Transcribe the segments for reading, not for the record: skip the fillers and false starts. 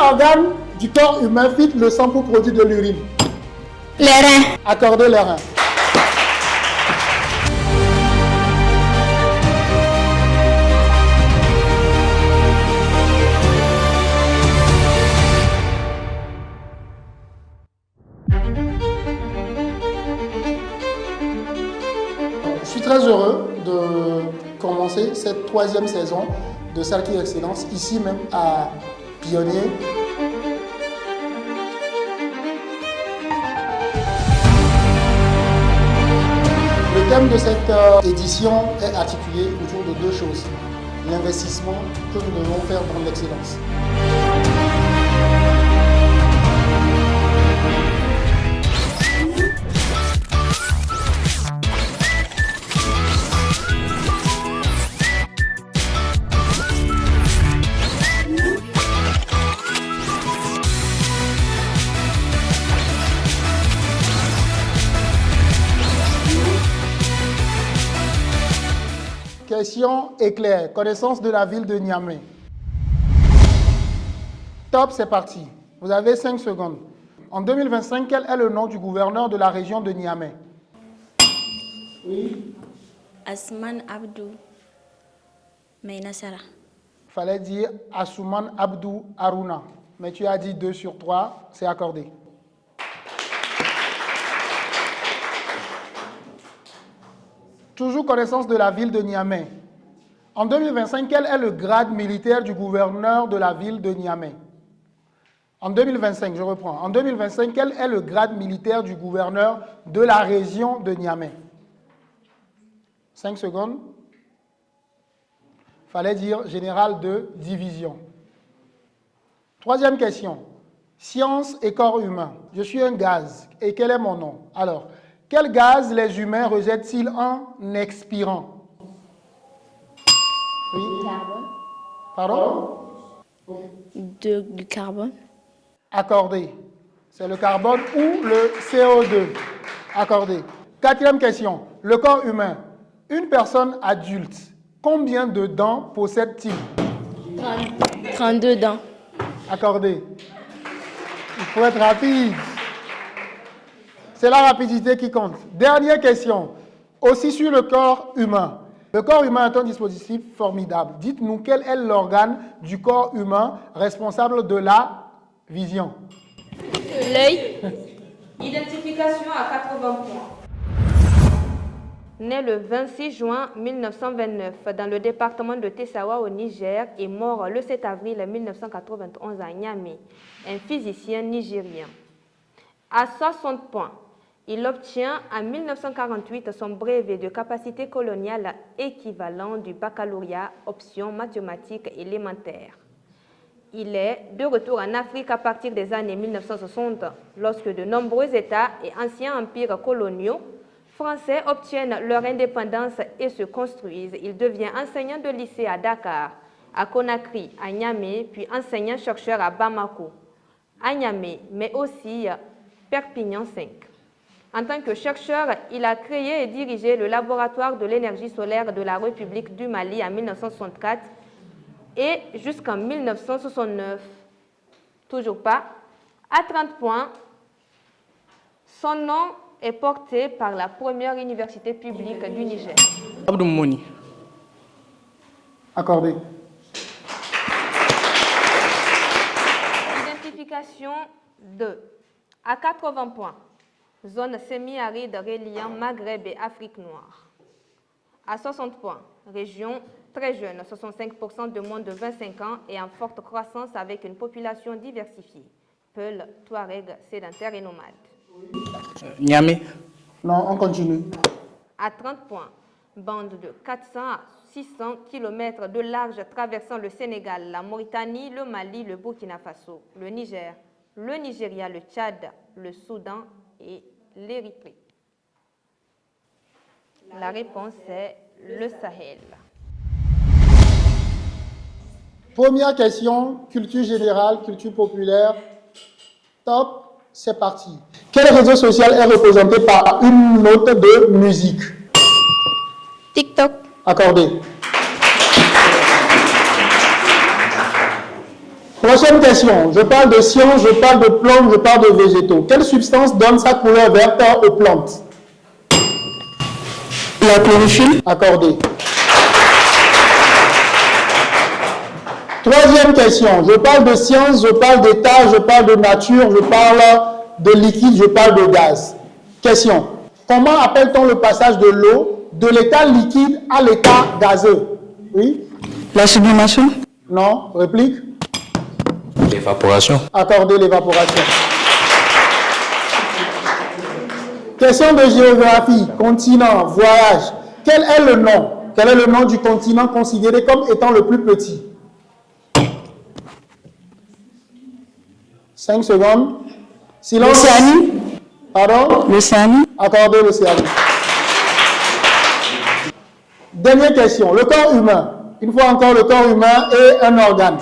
organe du corps humain filtre le sang pour produire de l'urine? Les reins. Accordez les reins. Je suis très heureux de commencer cette 3e saison de Salki Excellence, ici même à Pionnier. Le thème de cette édition est articulé autour de 2 choses. L'investissement que nous devons faire dans l'excellence. Question éclair, connaissance de la ville de Niamey. Top, c'est parti. Vous avez 5 secondes. En 2025, quel est le nom du gouverneur de la région de Niamey? Oui. Asman Abdou Mainasara. Il fallait dire Assouman Abdou Aruna. Mais tu as dit 2 sur 3, c'est accordé. Toujours connaissance de la ville de Niamey. En 2025, quel est le grade militaire du gouverneur de la ville de Niamey? En 2025, je reprends. En 2025, quel est le grade militaire du gouverneur de la région de Niamey? 5 secondes. Il fallait dire général de division. 3e question. Science et corps humain. Je suis un gaz. Et quel est mon nom? Alors, quel gaz les humains rejettent-ils en expirant? Oui. Carbone. Pardon? Du carbone. Accordé. C'est le carbone ou le CO2? Accordé. 4e question. Le corps humain. Une personne adulte, combien de dents possède-t-il? 32 dents. Accordé. Il faut être rapide. C'est la rapidité qui compte. Dernière question. Aussi sur le corps humain. Le corps humain est un dispositif formidable. Dites-nous quel est l'organe du corps humain responsable de la vision? L'œil. Identification à 80 points. Né le 26 juin 1929 dans le département de Tessawa au Niger et mort le 7 avril 1991 à Niamey, un physicien nigérien. À 60 points, il obtient en 1948 son brevet de capacité coloniale équivalent du baccalauréat option mathématiques élémentaires. Il est de retour en Afrique à partir des années 1960, lorsque de nombreux États et anciens empires coloniaux français obtiennent leur indépendance et se construisent. Il devient enseignant de lycée à Dakar, à Conakry, à Niamey, puis enseignant-chercheur à Bamako, à Niamey, mais aussi Perpignan 5. En tant que chercheur, il a créé et dirigé le laboratoire de l'énergie solaire de la République du Mali en 1964 et jusqu'en 1969. Toujours pas. À 30 points, son nom est porté par la première université publique du Niger. Abdou Mouni. Accordé. Identification 2. À 80 points. Zone semi-aride reliant Maghreb et Afrique noire. À 60 points. Région très jeune, 65% de moins de 25 ans et en forte croissance avec une population diversifiée. Peuls, Touaregs, sédentaires et nomades. Niamey. Non, on continue. À 30 points. Bande de 400 à 600 km de large traversant le Sénégal, la Mauritanie, le Mali, le Burkina Faso, le Niger, le Nigeria, le Tchad, le Soudan et l'Érythrée. La réponse est le Sahel. Première question, culture générale, culture populaire. Top, c'est parti. Quel réseau social est représenté par une note de musique? TikTok. Accordé. Prochaine question. Je parle de science, je parle de plantes, je parle de végétaux. Quelle substance donne sa couleur verte aux plantes? La chlorophylle. Accordé. Troisième question. Je parle de science, je parle d'état, je parle de nature, je parle de liquide, je parle de gaz. Question. Comment appelle-t-on le passage de l'eau de l'état liquide à l'état gazeux? Oui? La sublimation. Non? Réplique? L'évaporation. Accordé, l'évaporation. Question de géographie, continent, voyage. Quel est le nom? Quel est le nom du continent considéré comme étant le plus petit? 5 secondes. Silence. L'Océanie. Pardon? L'Océanie. Accordé, l'Océanie. Dernière question. Le corps humain. Une fois encore, le corps humain est un organe.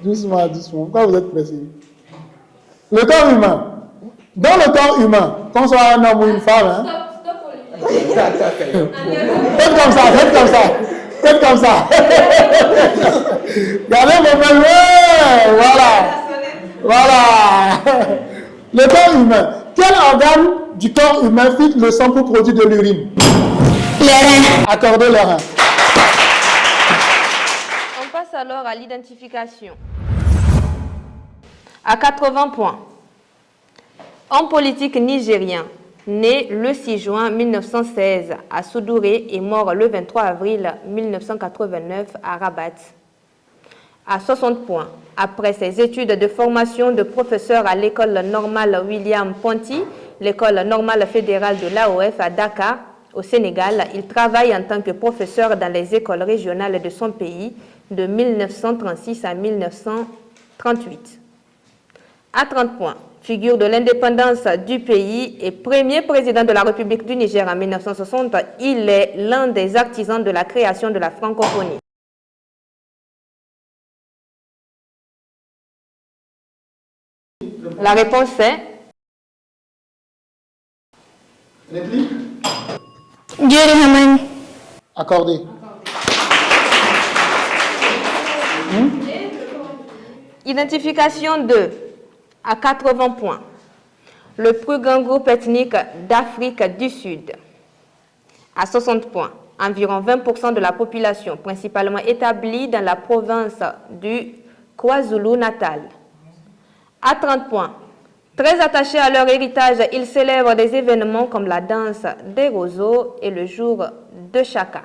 Doucement, doucement. Pourquoi vous êtes pressé? Le corps humain. Dans le corps humain, qu'on soit un homme ou une femme, hein? Faites comme ça, faites comme ça. Faites comme ça. Regardez vos mains. Ouais, voilà. Voilà. Le corps humain. Quel organe du corps humain filtre le sang pour produire de l'urine? Les reins. Accordez les reins. On passe alors à l'identification. À 80 points. Homme politique nigérien, né le 6 juin 1916 à Soudouré et mort le 23 avril 1989 à Rabat. À 60 points. Après ses études de formation de professeur à l'école normale William Ponty, l'école normale fédérale de l'AOF à Dakar, au Sénégal, il travaille en tant que professeur dans les écoles régionales de son pays de 1936 à 1938. À 30 points, figure de l'indépendance du pays et premier président de la République du Niger en 1960, il est l'un des artisans de la création de la francophonie. La réponse est... Réplique? Dieu Hamani. Accordé. Identification 2, à 80 points. Le plus grand groupe ethnique d'Afrique du Sud. À 60 points. Environ 20% de la population, principalement établie dans la province du KwaZulu-Natal. À 30 points. Très attachés à leur héritage, ils célèbrent des événements comme la danse des roseaux et le jour de Chaka.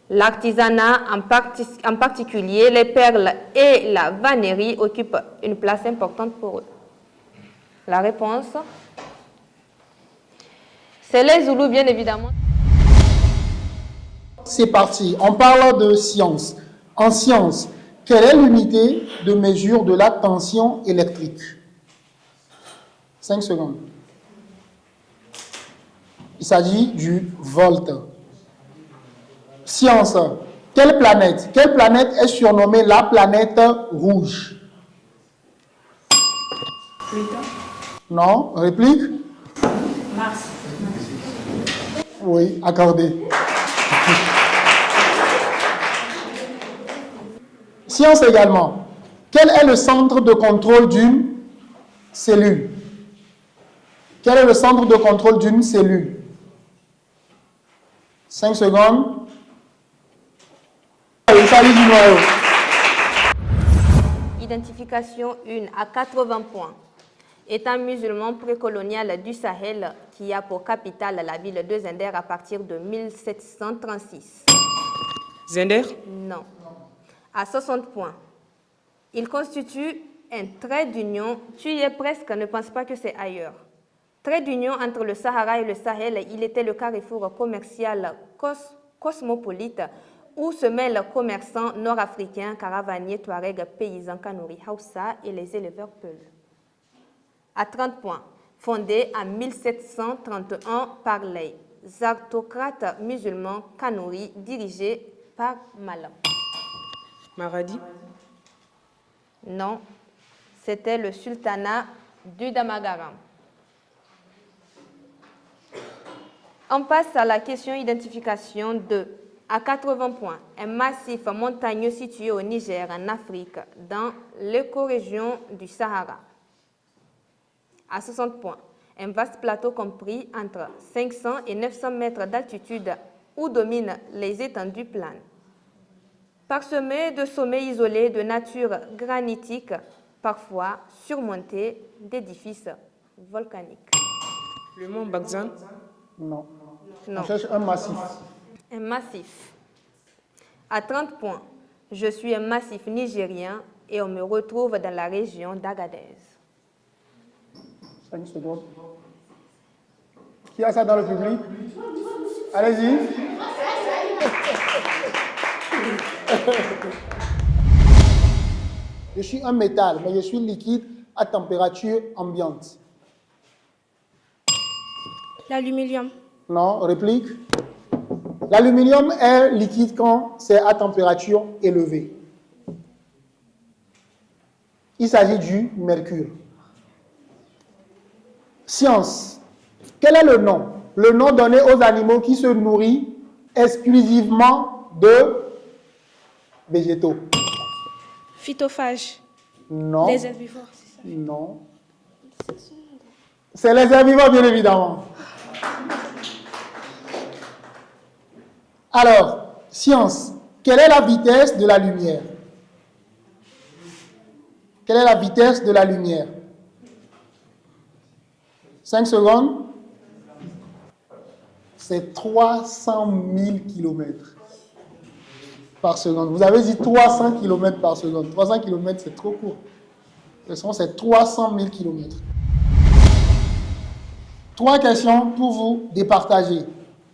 L'artisanat, en particulier les perles et la vannerie, occupent une place importante pour eux. La réponse, c'est les Zoulous, bien évidemment. C'est parti. On parle de science. En science, quelle est l'unité de mesure de la tension électrique? 5 secondes. Il s'agit du volt. Science. Quelle planète est surnommée la planète rouge? Pluton. Non. Réplique? Mars. Oui, accordé. Science également. Quel est le centre de contrôle d'une cellule? Quel est le centre de contrôle d'une cellule? 5 secondes. Salut du noyau. Identification 1 à 80 points. État musulman précolonial du Sahel qui a pour capitale la ville de Zender à partir de 1736. Zender. Non. À 60 points. Il constitue un trait d'union. Tu y es presque, ne pense pas que c'est ailleurs. Trait d'union entre le Sahara et le Sahel, il était le carrefour commercial cosmopolite où se mêlent commerçants nord-africains, caravaniers, touaregs, paysans, kanouris, Hausa et les éleveurs Peuls. À 30 points, fondé en 1731 par les aristocrates musulmans kanouris dirigés par Malam. Maradi. Non, c'était le sultanat du Damagaram. On passe à la question identification 2. À 80 points, un massif montagneux situé au Niger, en Afrique, dans l'écorégion du Sahara. À 60 points, un vaste plateau compris entre 500 et 900 mètres d'altitude où dominent les étendues planes. Parsemé de sommets isolés de nature granitique, parfois surmontés d'édifices volcaniques. Le mont Bagzan. Non. Non. On cherche un massif. Un massif. À 30 points, je suis un massif nigérien et on me retrouve dans la région d'Agadez. 5 secondes. Qui a ça dans le public? Allez-y. Je suis un métal, mais je suis liquide à température ambiante. L'aluminium. Non, réplique. L'aluminium est liquide quand c'est à température élevée. Il s'agit du mercure. Science. Quel est le nom? Le nom donné aux animaux qui se nourrissent exclusivement de végétaux. Phytophage. Non. Les herbivores, c'est ça. Non. C'est les herbivores, bien évidemment. Alors, science. Quelle est la vitesse de la lumière? Quelle est la vitesse de la lumière? 5 secondes. C'est 300 000 km par seconde. Vous avez dit 300 km par seconde. 300 km, c'est trop court. C'est 300 000 km. 3 questions pour vous départager.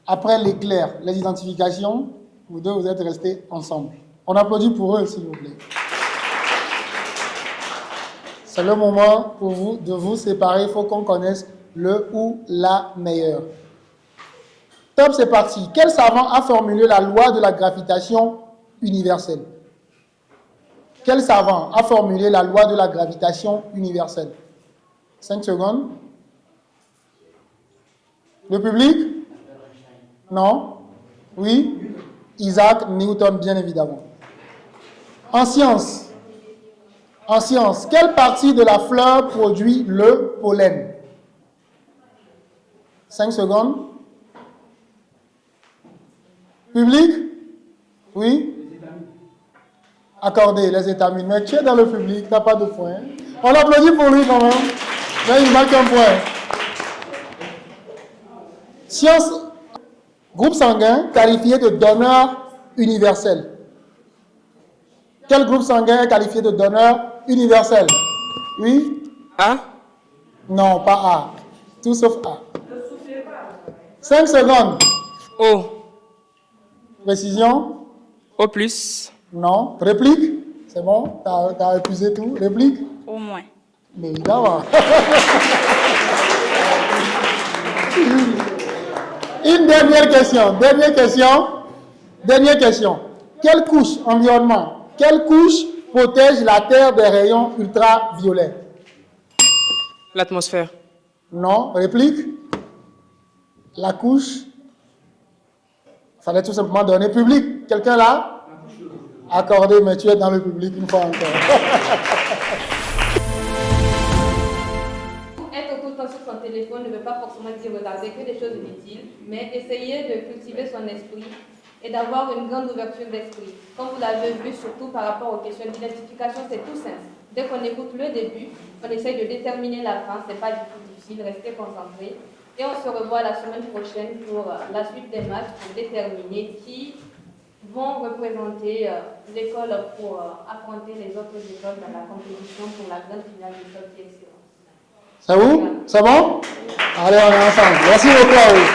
Après l'éclair, les identifications, vous deux, vous êtes restés ensemble. On applaudit pour eux, s'il vous plaît. C'est le moment pour vous de vous séparer. Il faut qu'on connaisse le ou la meilleure. Top, c'est parti. Quel savant a formulé la loi de la gravitation universelle? Quel savant a formulé la loi de la gravitation universelle? 5 secondes. Le public? Non? Oui? Isaac Newton, bien évidemment. En sciences, quelle partie de la fleur produit le pollen? 5 secondes. Public? Oui? Accordé, les étamines. Mais tu es dans le public, tu n'as pas de point. On applaudit pour lui quand même. Mais il manque un point. Science, groupe sanguin qualifié de donneur universel. Quel groupe sanguin est qualifié de donneur universel? Oui? A. Non, pas A. Tout sauf A. 5 secondes. O. Précision? O plus. Non. Réplique? C'est bon? T'as épuisé tout? Réplique? Au moins. Mais évidemment. Une dernière question. Quelle couche environnement? Quelle couche protège la Terre des rayons ultraviolets? L'atmosphère. Non. Réplique? La couche. Fallait tout simplement donner public. Quelqu'un là? Accordé, mais tu es dans le public une fois encore. Être tout le temps sur son téléphone ne veut pas forcément dire regarder que des choses inutiles, mais essayer de cultiver son esprit et d'avoir une grande ouverture d'esprit. Comme vous l'avez vu, surtout par rapport aux questions d'identification, c'est tout simple. Dès qu'on écoute le début, on essaye de déterminer la fin, c'est pas du tout difficile, restez concentrés. Et on se revoit la semaine prochaine pour la suite des matchs pour déterminer qui vont représenter l'école pour affronter les autres écoles dans la compétition pour la grande finale du Top Excellence. C'est vous? C'est bon? Allez, on est ensemble. Merci beaucoup à vous.